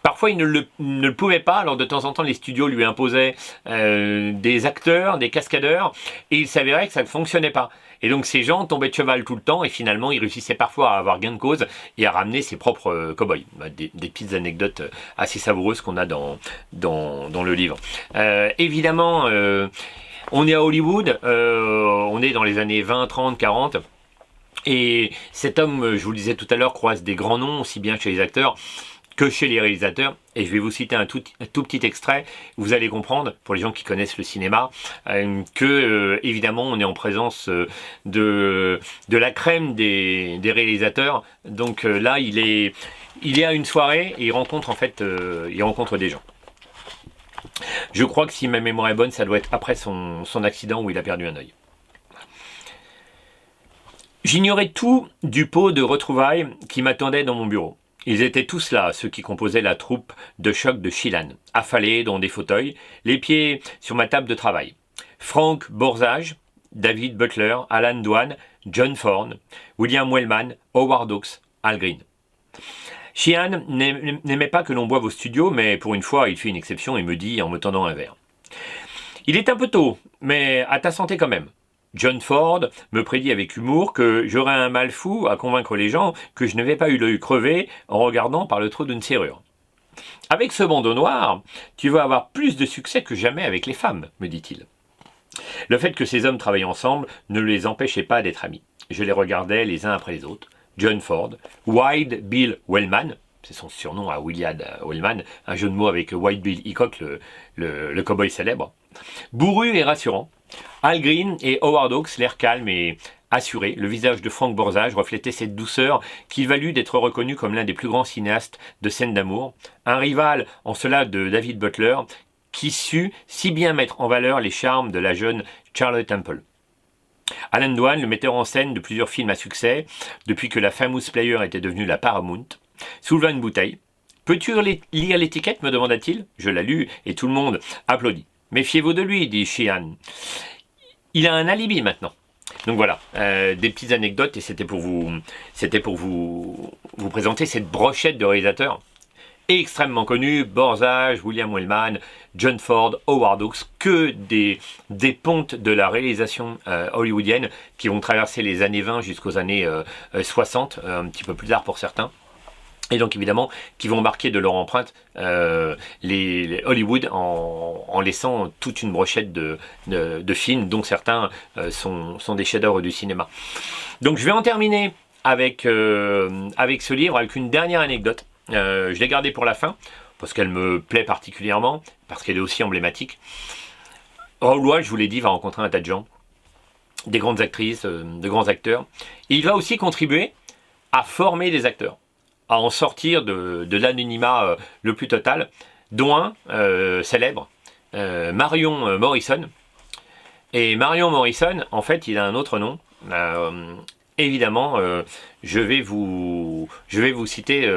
Parfois, il ne le pouvait pas, alors de temps en temps, les studios lui imposaient des acteurs, des cascadeurs, et il s'avérait que ça ne fonctionnait pas. Et donc ces gens tombaient de cheval tout le temps, et finalement, ils réussissaient parfois à avoir gain de cause et à ramener ses propres cow-boys. Des petites anecdotes assez savoureuses qu'on a dans le livre. Évidemment, on est à Hollywood, on est dans les années 20, 30, 40, et cet homme, je vous le disais tout à l'heure, croise des grands noms, aussi bien chez les acteurs que chez les réalisateurs, et je vais vous citer un tout petit extrait, vous allez comprendre, pour les gens qui connaissent le cinéma, que évidemment on est en présence de la crème des réalisateurs, donc là il est à une soirée et il rencontre en fait il rencontre des gens. Je crois que si ma mémoire est bonne, ça doit être après son accident où il a perdu un œil. J'ignorais tout du pot de retrouvailles qui m'attendait dans mon bureau. Ils étaient tous là, ceux qui composaient la troupe de choc de Sheelan, affalés dans des fauteuils, les pieds sur ma table de travail. Frank Borzage, David Butler, Alan Dwan, John Ford, William Wellman, Howard Hawks, Al Green. Sheehan n'aimait pas que l'on boive au studio, mais pour une fois, il fait une exception et me dit en me tendant un verre. Il est un peu tôt, mais à ta santé quand même. John Ford me prédit avec humour que j'aurai un mal fou à convaincre les gens que je n'avais pas eu l'œil crevé en regardant par le trou d'une serrure. Avec ce bandeau noir, tu vas avoir plus de succès que jamais avec les femmes, me dit-il. Le fait que ces hommes travaillent ensemble ne les empêchait pas d'être amis. Je les regardais les uns après les autres. John Ford, Wild Bill Wellman, c'est son surnom à William Wellman, un jeu de mots avec Wild Bill Hickok, le cow-boy célèbre. Bourru et rassurant. Al Green et Howard Hawks, l'air calme et assuré, le visage de Frank Borzage reflétait cette douceur qui valut d'être reconnu comme l'un des plus grands cinéastes de scènes d'amour, un rival en cela de David Butler, qui sut si bien mettre en valeur les charmes de la jeune Charlotte Temple. Alan Dwan, le metteur en scène de plusieurs films à succès, depuis que la Famous Player était devenue la Paramount, souleva une bouteille. « Peux-tu lire l'étiquette » me demanda-t-il. Je la lus et tout le monde applaudit. « Méfiez-vous de lui » dit Sheehan. « Il a un alibi maintenant. » Donc voilà, des petites anecdotes et c'était pour vous présenter cette brochette de réalisateurs extrêmement connus, Borzage, William Wellman, John Ford, Howard Hawks, que des pontes de la réalisation hollywoodienne qui vont traverser les années 20 jusqu'aux années 60, un petit peu plus tard pour certains. Et donc évidemment, qui vont marquer de leur empreinte les Hollywood en laissant toute une brochette de films, dont certains sont des chefs-d'œuvre du cinéma. Donc je vais en terminer avec ce livre, avec une dernière anecdote. Je l'ai gardée pour la fin, parce qu'elle me plaît particulièrement, parce qu'elle est aussi emblématique. Raoul Walsh, je vous l'ai dit, va rencontrer un tas de gens, des grandes actrices, de grands acteurs. Et il va aussi contribuer à former des acteurs, à en sortir de l'anonymat le plus total, dont un célèbre, Marion Morrison. Et Marion Morrison, en fait, il a un autre nom. Évidemment, je vais vous citer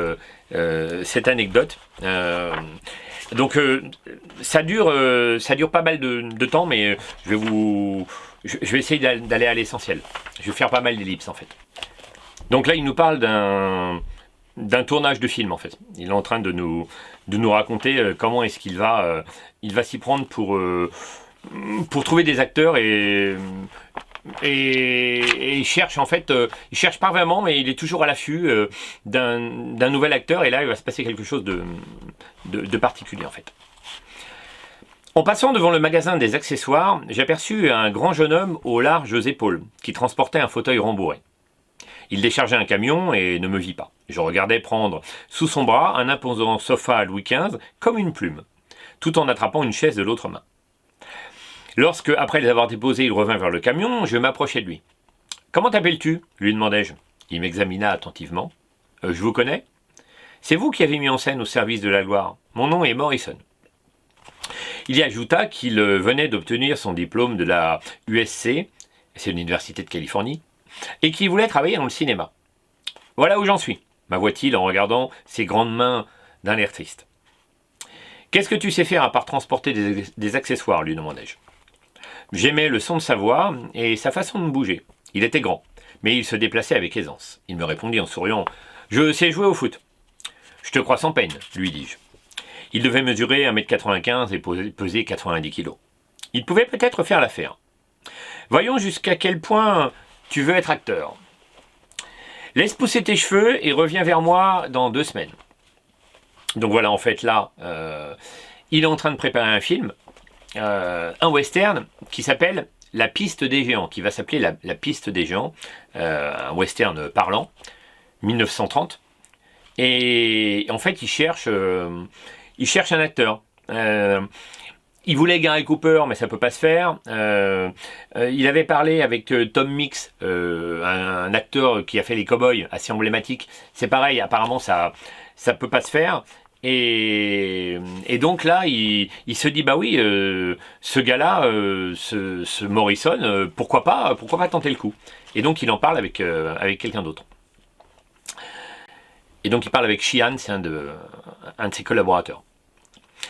cette anecdote. Donc, ça dure pas mal de temps, mais je vais essayer d'aller à l'essentiel. Je vais faire pas mal d'ellipses, en fait. Donc là, il nous parle d'un tournage de film, en fait. Il est en train de nous raconter comment est-ce qu'il va s'y prendre pour trouver des acteurs et il cherche, en fait, il cherche pas vraiment, mais il est toujours à l'affût d'un nouvel acteur, et là, il va se passer quelque chose de particulier, en fait. En passant devant le magasin des accessoires, j'aperçus un grand jeune homme aux larges épaules, qui transportait un fauteuil rembourré. Il déchargeait un camion et ne me vit pas. Je regardais prendre sous son bras un imposant sofa à Louis XV comme une plume, tout en attrapant une chaise de l'autre main. Lorsque, après les avoir déposés, il revint vers le camion, je m'approchai de lui. « Comment t'appelles-tu » lui demandai-je. Il m'examina attentivement. « Je vous connais ?»« C'est vous qui avez mis en scène au service de la gloire. Mon nom est Morrison. » Il y ajouta qu'il venait d'obtenir son diplôme de la USC, c'est l'Université de Californie, et qu'il voulait travailler dans le cinéma. « Voilà où j'en suis », m'avoua-t-il en regardant ses grandes mains d'un air triste. Qu'est-ce que tu sais faire à part transporter des accessoires lui demandai-je. J'aimais le son de sa voix et sa façon de bouger. Il était grand, mais il se déplaçait avec aisance. Il me répondit en souriant. Je sais jouer au foot. Je te crois sans peine, lui dis-je. Il devait mesurer 1,95 m et peser 90 kg. Il pouvait peut-être faire l'affaire. Voyons jusqu'à quel point tu veux être acteur. Laisse pousser tes cheveux et reviens vers moi dans 2 semaines. Donc voilà, en fait, là, il est en train de préparer un film, un western, qui s'appelle La Piste des Géants, qui va s'appeler la Piste des Géants, un western parlant, 1930. Et en fait, il cherche un acteur. Il voulait Gary Cooper, mais ça peut pas se faire. Il avait parlé avec Tom Mix, un acteur qui a fait les Cowboys, assez emblématique. C'est pareil, apparemment ça peut pas se faire. Et donc là, il se dit bah oui, ce gars-là, ce Morrison, pourquoi pas tenter le coup. Et donc il en parle avec quelqu'un d'autre. Et donc il parle avec Sheehan, c'est un de ses collaborateurs.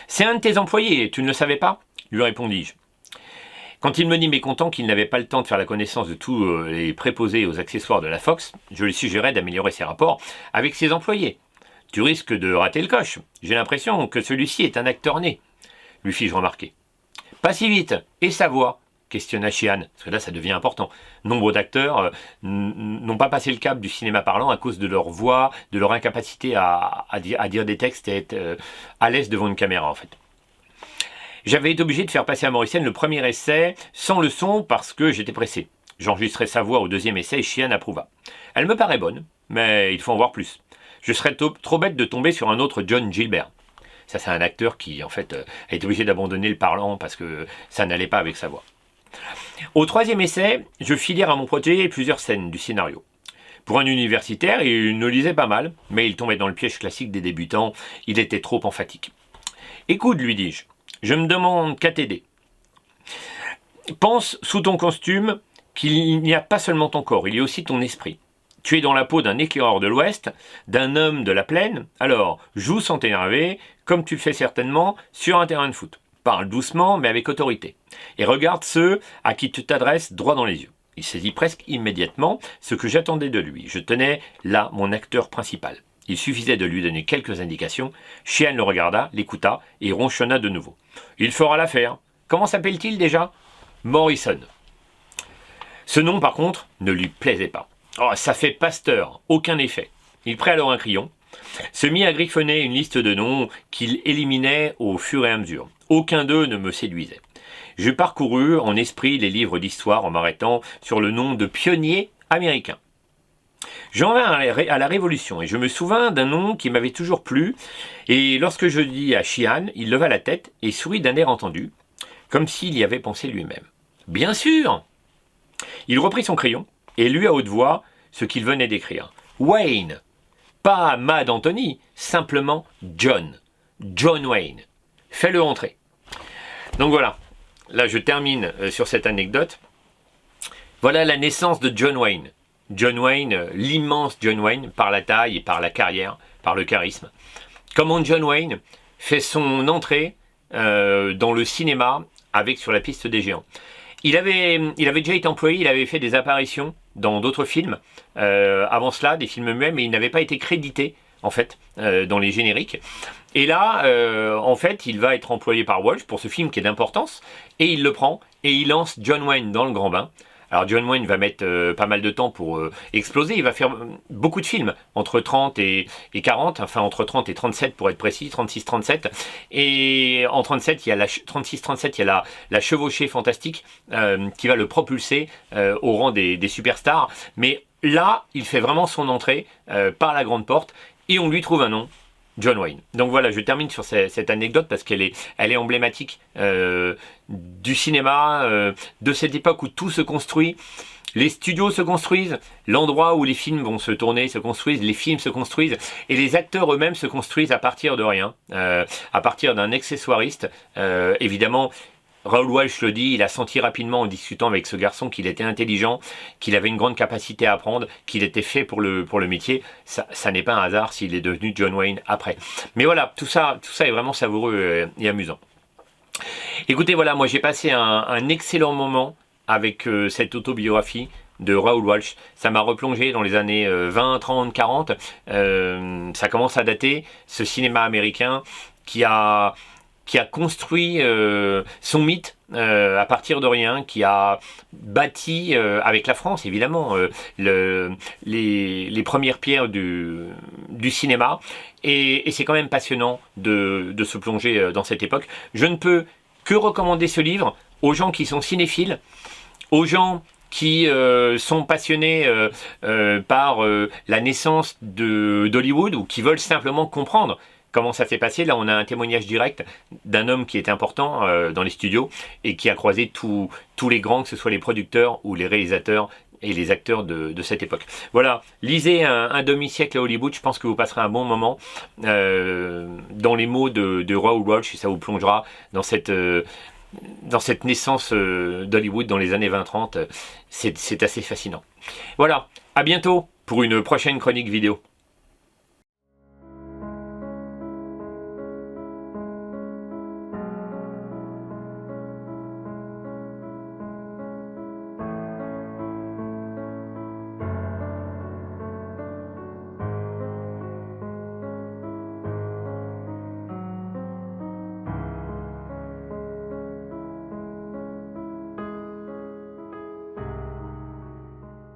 C'est un de tes employés, tu ne le savais pas ? Lui répondis-je. Quand il me dit mécontent qu'il n'avait pas le temps de faire la connaissance de tous les préposés aux accessoires de la Fox, je lui suggérais d'améliorer ses rapports avec ses employés. Tu risques de rater le coche. J'ai l'impression que celui-ci est un acteur né, lui fis-je remarquer. Pas si vite, et sa voix ? Questionna Sheehan, parce que là ça devient important. Nombre d'acteurs n'ont pas passé le cap du cinéma parlant à cause de leur voix, de leur incapacité à dire des textes et être à l'aise devant une caméra en fait. J'avais été obligé de faire passer à Morrison le premier essai sans le son parce que j'étais pressé. J'enregistrai sa voix au 2e essai et Sheehan approuva. Elle me paraît bonne, mais il faut en voir plus. Je serais trop bête de tomber sur un autre John Gilbert. Ça c'est un acteur qui en fait a été obligé d'abandonner le parlant parce que ça n'allait pas avec sa voix. Au 3e essai, je fis lire à mon projet plusieurs scènes du scénario. Pour un universitaire, il ne lisait pas mal, mais il tombait dans le piège classique des débutants, il était trop emphatique. « Écoute, lui dis-je, je me demande qu'à t'aider. Pense sous ton costume qu'il n'y a pas seulement ton corps, il y a aussi ton esprit. Tu es dans la peau d'un éclaireur de l'Ouest, d'un homme de la plaine, alors joue sans t'énerver, comme tu le fais certainement sur un terrain de foot. Parle doucement, mais avec autorité. Et regarde ceux à qui tu t'adresses droit dans les yeux. » Il saisit presque immédiatement ce que j'attendais de lui. Je tenais là mon acteur principal. Il suffisait de lui donner quelques indications. Sheehan le regarda, l'écouta et ronchonna de nouveau. « Il fera l'affaire. Comment s'appelle-t-il déjà ? » Morrison. Ce nom, par contre, ne lui plaisait pas. « Oh, ça fait pasteur, aucun effet. » Il prit alors un crayon, se mit à griffonner une liste de noms qu'il éliminait au fur et à mesure. Aucun d'eux ne me séduisait. Je parcourus en esprit les livres d'histoire en m'arrêtant sur le nom de pionnier américain. J'en vins à la Révolution et je me souvins d'un nom qui m'avait toujours plu et lorsque je dis à Sheehan, il leva la tête et sourit d'un air entendu, comme s'il y avait pensé lui-même. « Bien sûr !» Il reprit son crayon et lut à haute voix ce qu'il venait d'écrire. « Wayne !» Pas Mad Anthony, simplement John. John Wayne. Fais-le entrer. Donc voilà, là je termine sur cette anecdote. Voilà la naissance de John Wayne. John Wayne, l'immense John Wayne, par la taille et par la carrière, par le charisme. Comment John Wayne fait son entrée dans le cinéma avec Sur la Piste des Géants. Il avait déjà été employé, il avait fait des apparitions dans d'autres films, avant cela, des films muets, mais il n'avait pas été crédité, en fait, dans les génériques. Et là, en fait, il va être employé par Walsh pour ce film qui est d'importance, et il le prend, et il lance John Wayne dans le grand bain. Alors John Wayne va mettre pas mal de temps pour exploser, il va faire beaucoup de films, entre 30 et 40, enfin entre 30 et 37 pour être précis, 36-37, et en 37, il y a 36-37, il y a la chevauchée fantastique qui va le propulser au rang des superstars, mais là, il fait vraiment son entrée par la grande porte, et on lui trouve un nom, John Wayne. Donc voilà, je termine sur cette anecdote parce qu'elle est emblématique du cinéma, de cette époque où tout se construit. Les studios se construisent, l'endroit où les films vont se tourner se construisent, les films se construisent, et les acteurs eux-mêmes se construisent à partir de rien, à partir d'un accessoiriste. Évidemment, Raoul Walsh le dit, il a senti rapidement en discutant avec ce garçon qu'il était intelligent, qu'il avait une grande capacité à apprendre, qu'il était fait pour le métier. Ça n'est pas un hasard s'il est devenu John Wayne après. Mais voilà, tout ça est vraiment savoureux et amusant. Écoutez, voilà, moi j'ai passé un excellent moment avec cette autobiographie de Raoul Walsh. Ça m'a replongé dans les années 20, 30, 40. Ça commence à dater, ce cinéma américain qui a construit son mythe à partir de rien, qui a bâti, avec la France évidemment, les premières pierres du cinéma. Et c'est quand même passionnant de se plonger dans cette époque. Je ne peux que recommander ce livre aux gens qui sont cinéphiles, aux gens qui sont passionnés par la naissance d'Hollywood ou qui veulent simplement comprendre comment ça s'est passé. Là, on a un témoignage direct d'un homme qui est important dans les studios et qui a croisé tous les grands, que ce soit les producteurs ou les réalisateurs et les acteurs de cette époque. Voilà, lisez un demi-siècle à Hollywood, je pense que vous passerez un bon moment dans les mots de Raoul Walsh, et ça vous plongera dans cette naissance d'Hollywood dans les années 20-30. C'est assez fascinant. Voilà, à bientôt pour une prochaine chronique vidéo.